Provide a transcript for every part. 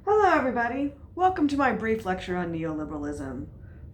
Hello, everybody. Welcome to my brief lecture on neoliberalism.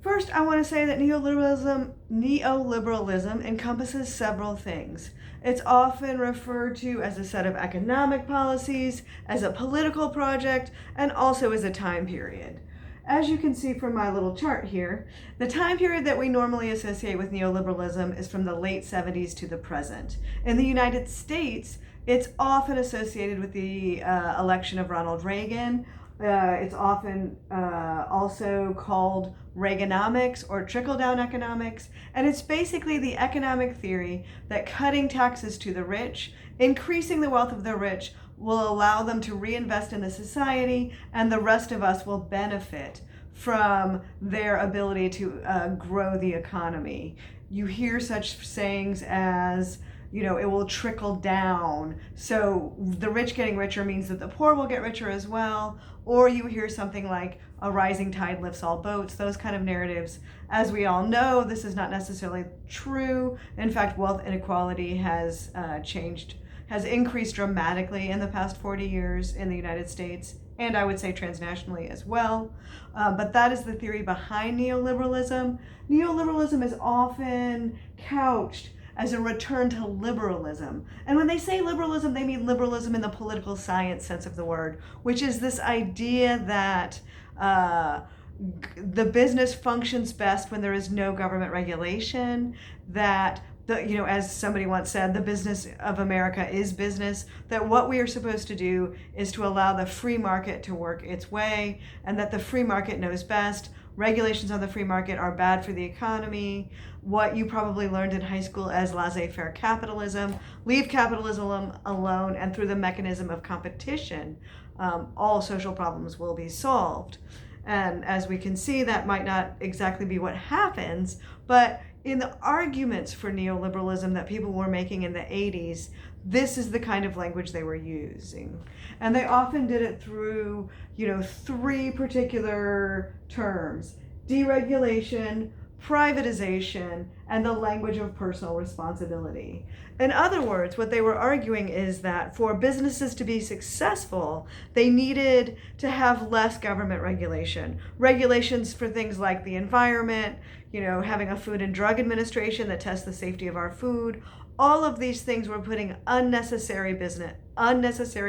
First, I want to say that neoliberalism encompasses several things. It's often referred to as a set of economic policies, as a political project, and also as a time period. As you can see from my little chart here, the time period that we normally associate with neoliberalism is from the late 70s to the present. In the United States, it's often associated with the election of Ronald Reagan. It's often also called Reaganomics or trickle-down economics, and it's basically the economic theory that cutting taxes to the rich, increasing the wealth of the rich, will allow them to reinvest in the society, and the rest of us will benefit from their ability to grow the economy. You hear such sayings as, it will trickle down. So the rich getting richer means that the poor will get richer as well. Or you hear something like a rising tide lifts all boats, those kind of narratives. As we all know, this is not necessarily true. In fact, wealth inequality has increased dramatically in the past 40 years in the United States, and I would say transnationally as well. But that is the theory behind neoliberalism. Neoliberalism is often couched as a return to liberalism. And when they say liberalism, they mean liberalism in the political science sense of the word, which is this idea that the business functions best when there is no government regulation, that as somebody once said, the business of America is business, that what we are supposed to do is to allow the free market to work its way, and that the free market knows best. Regulations on the free market are bad for the economy. What you probably learned in high school as laissez-faire capitalism, leave capitalism alone, and through the mechanism of competition, all social problems will be solved. And as we can see, that might not exactly be what happens, but in the arguments for neoliberalism that people were making in the 80s, this is the kind of language they were using. And they often did it through, three particular terms: deregulation, privatization, and the language of personal responsibility. In other words, what they were arguing is that for businesses to be successful, they needed to have less government regulation. Regulations for things like the environment, having a Food and Drug Administration that tests the safety of our food. All of these things were putting unnecessary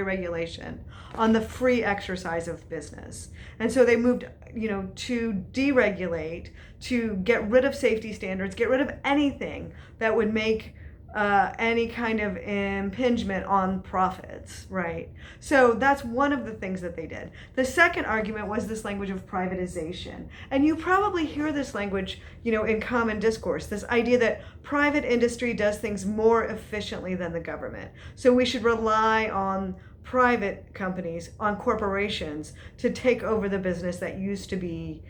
regulation on the free exercise of business. And so they moved, to deregulate, to get rid of safety standards, get rid of anything that would make any kind of impingement on profits, right? So that's one of the things that they did. The second argument was this language of privatization. And you probably hear this language, in common discourse, this idea that private industry does things more efficiently than the government. So we should rely on private companies, on corporations, to take over the business that used to be,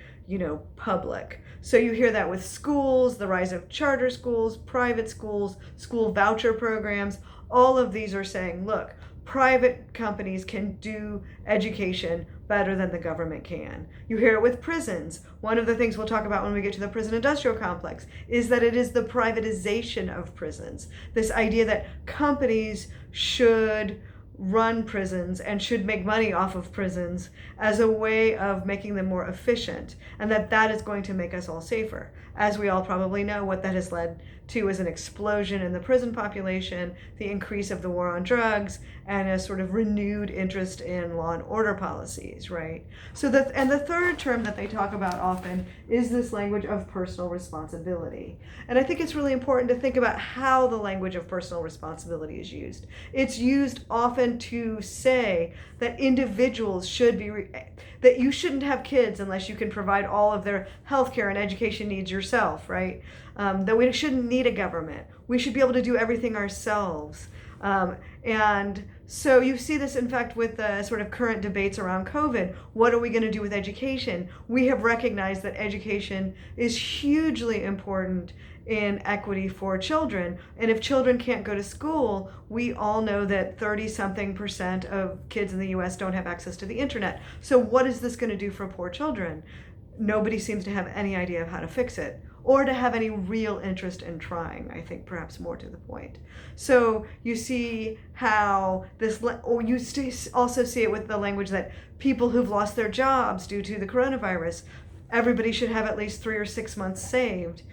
public. So you hear that with schools, the rise of charter schools, private schools, school voucher programs. All of these are saying, look, private companies can do education better than the government can. You hear it with prisons. One of the things we'll talk about when we get to the prison industrial complex is that it is the privatization of prisons. This idea that companies should run prisons and should make money off of prisons as a way of making them more efficient, and that is going to make us all safer. As we all probably know, what that has led to is an explosion in the prison population, the increase of the war on drugs, and a sort of renewed interest in law and order policies, right? So the third term that they talk about often is this language of personal responsibility. And I think it's really important to think about how the language of personal responsibility is used. It's used often to say that individuals should be, that you shouldn't have kids unless you can provide all of their healthcare and education needs yourself, right? That we shouldn't need a government. We should be able to do everything ourselves. And so you see this, in fact, with the sort of current debates around COVID. What are we going to do with education? We have recognized that education is hugely important in equity for children. And if children can't go to school, we all know that 30-something% of kids in the US don't have access to the internet. So what is this going to do for poor children? Nobody seems to have any idea of how to fix it. or to have any real interest in trying, I think, perhaps more to the point. So you see how this, or you also see it with the language that people who've lost their jobs due to the coronavirus, everybody should have at least 3 or 6 months saved.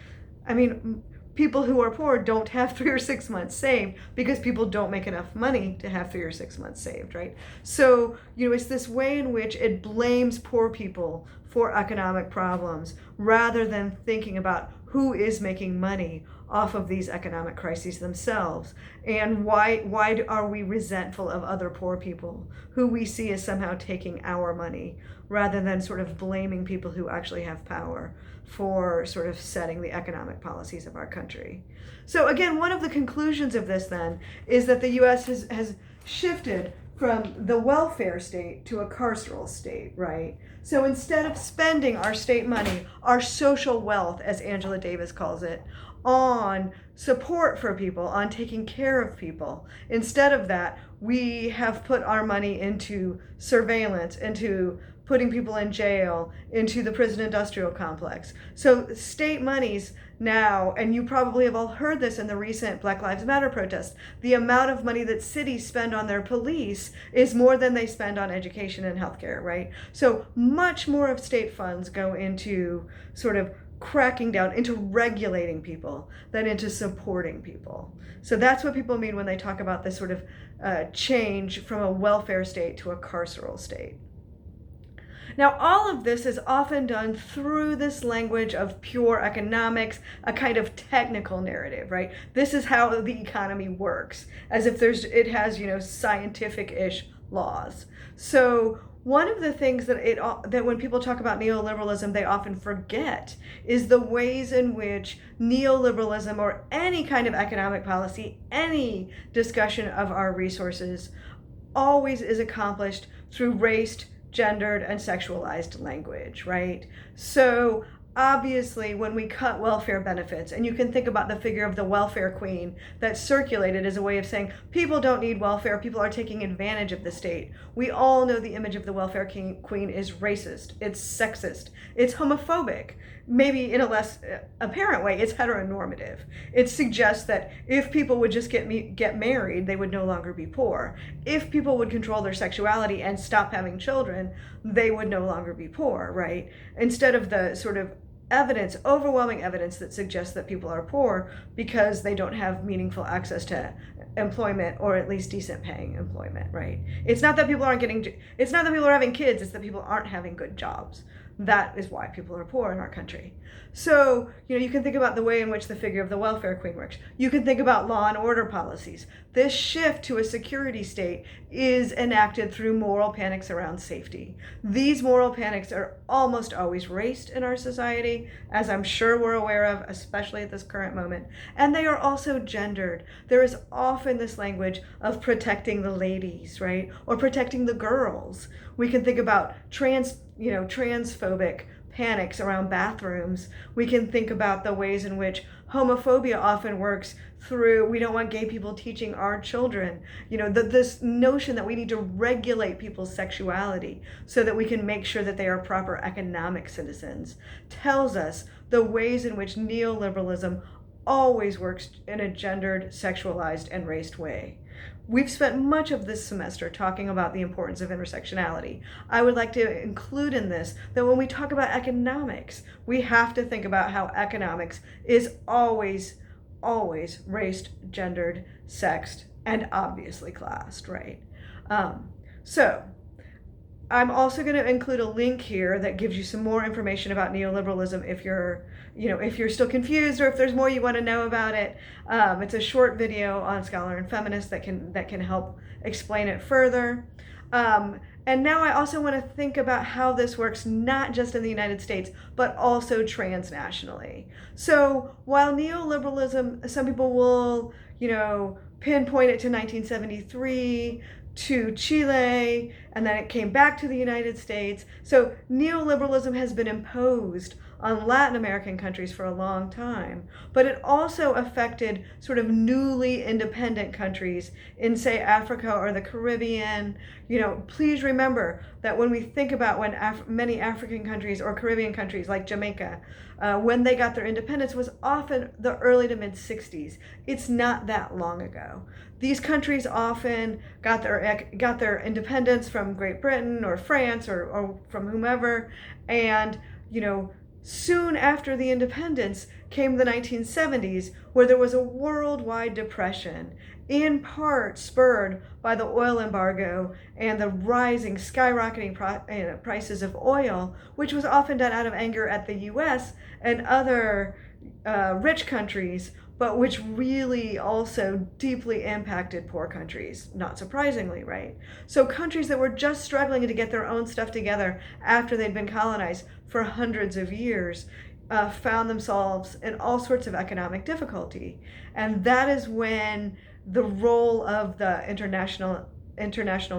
I mean, people who are poor don't have 3 or 6 months saved because people don't make enough money to have 3 or 6 months saved, right? So, it's this way in which it blames poor people for economic problems rather than thinking about who is making money off of these economic crises themselves, and why are we resentful of other poor people who we see as somehow taking our money, rather than sort of blaming people who actually have power for sort of setting the economic policies of our country. So again, one of the conclusions of this then is that the US has shifted from the welfare state to a carceral state, right? So instead of spending our state money, our social wealth, as Angela Davis calls it, on support for people, on taking care of people, instead of that, we have put our money into surveillance, into putting people in jail, into the prison industrial complex. So state monies now, and you probably have all heard this in the recent Black Lives Matter protests, the amount of money that cities spend on their police is more than they spend on education and healthcare, right? So much more of state funds go into sort of cracking down, into regulating people than into supporting people. So that's what people mean when they talk about this sort of change from a welfare state to a carceral state. Now, all of this is often done through this language of pure economics, a kind of technical narrative, right? This is how the economy works, as if it has, scientific-ish laws. So one of the things that when people talk about neoliberalism, they often forget is the ways in which neoliberalism, or any kind of economic policy, any discussion of our resources, always is accomplished through raced, gendered, and sexualized language, right? So obviously, when we cut welfare benefits, and you can think about the figure of the welfare queen that circulated as a way of saying people don't need welfare, people are taking advantage of the state. We all know the image of the welfare queen is racist, it's sexist, it's homophobic. Maybe in a less apparent way, it's heteronormative. It suggests that if people would just get married, they would no longer be poor. If people would control their sexuality and stop having children, they would no longer be poor, right? Instead of the sort of overwhelming evidence that suggests that people are poor because they don't have meaningful access to employment, or at least decent paying employment, right? It's not that people are having kids, it's that people aren't having good jobs. That is why people are poor in our country. So, you can think about the way in which the figure of the welfare queen works. You can think about law and order policies. This shift to a security state is enacted through moral panics around safety. These moral panics are almost always raced in our society, as I'm sure we're aware of, especially at this current moment. And they are also gendered. There is often this language of protecting the ladies, right? Or protecting the girls. We can think about transphobic panics around bathrooms. We can think about the ways in which homophobia often works through, we don't want gay people teaching our children. This notion that we need to regulate people's sexuality so that we can make sure that they are proper economic citizens tells us the ways in which neoliberalism always works in a gendered, sexualized, and raced way. We've spent much of this semester talking about the importance of intersectionality. I would like to include in this that when we talk about economics, we have to think about how economics is always raced, gendered, sexed, and obviously classed, right? So I'm also going to include a link here that gives you some more information about neoliberalism if you're still confused, or if there's more you want to know about it. It's a short video on Scholar and Feminist that can help explain it further. And now I also want to think about how this works not just in the United States, but also transnationally. So while neoliberalism, some people will, pinpoint it to 1973, to Chile, and then it came back to the United States. So neoliberalism has been imposed on Latin American countries for a long time, but it also affected sort of newly independent countries in, say, Africa or the Caribbean. Please remember that when we think about when many African countries or Caribbean countries like Jamaica, when they got their independence was often the early to mid 60s. It's not that long ago. These countries often got their independence from Great Britain or France or from whomever, and soon after the independence came the 1970s, where there was a worldwide depression, in part spurred by the oil embargo and the rising, skyrocketing prices of oil, which was often done out of anger at the US and other rich countries, but which really also deeply impacted poor countries, not surprisingly, right? So countries that were just struggling to get their own stuff together after they'd been colonized for hundreds of years found themselves in all sorts of economic difficulty. And that is when the role of the International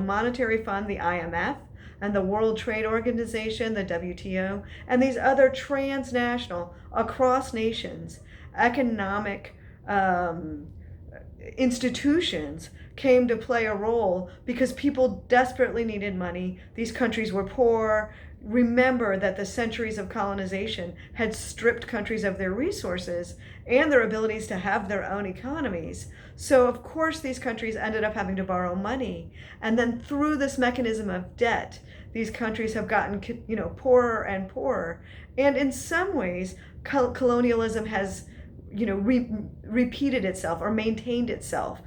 Monetary Fund, the IMF, and the World Trade Organization, the WTO, and these other transnational, across nations, economic institutions came to play a role because people desperately needed money. These countries were poor. Remember that the centuries of colonization had stripped countries of their resources and their abilities to have their own economies. So of course these countries ended up having to borrow money. And then through this mechanism of debt, these countries have gotten poorer and poorer. And in some ways, colonialism has repeated itself or maintained itself.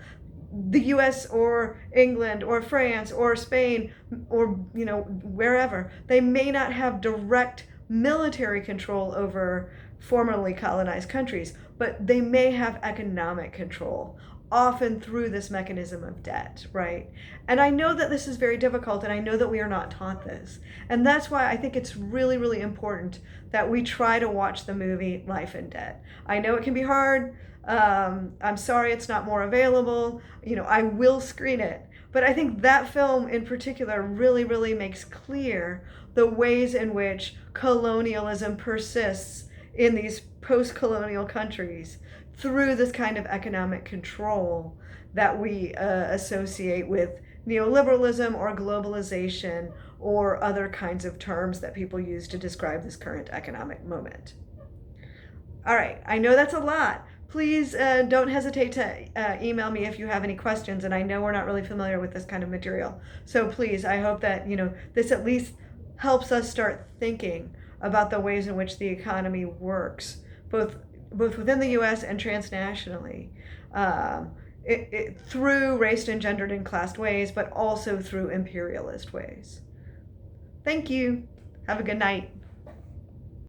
The US or England or France or Spain or wherever, they may not have direct military control over formerly colonized countries, but they may have economic control, often through this mechanism of debt, right? And I know that this is very difficult, and I know that we are not taught this. And that's why I think it's really, really important that we try to watch the movie Life in Debt. I know it can be hard. I'm sorry it's not more available. I will screen it. But I think that film in particular really, really makes clear the ways in which colonialism persists in these post-colonial countries through this kind of economic control that we associate with neoliberalism or globalization or other kinds of terms that people use to describe this current economic moment. All right, I know that's a lot. Please don't hesitate to email me if you have any questions, and I know we're not really familiar with this kind of material. So please, I hope that this at least helps us start thinking about the ways in which the economy works, both within the U.S. and transnationally, through race and gendered and classed ways, but also through imperialist ways. Thank you. Have a good night.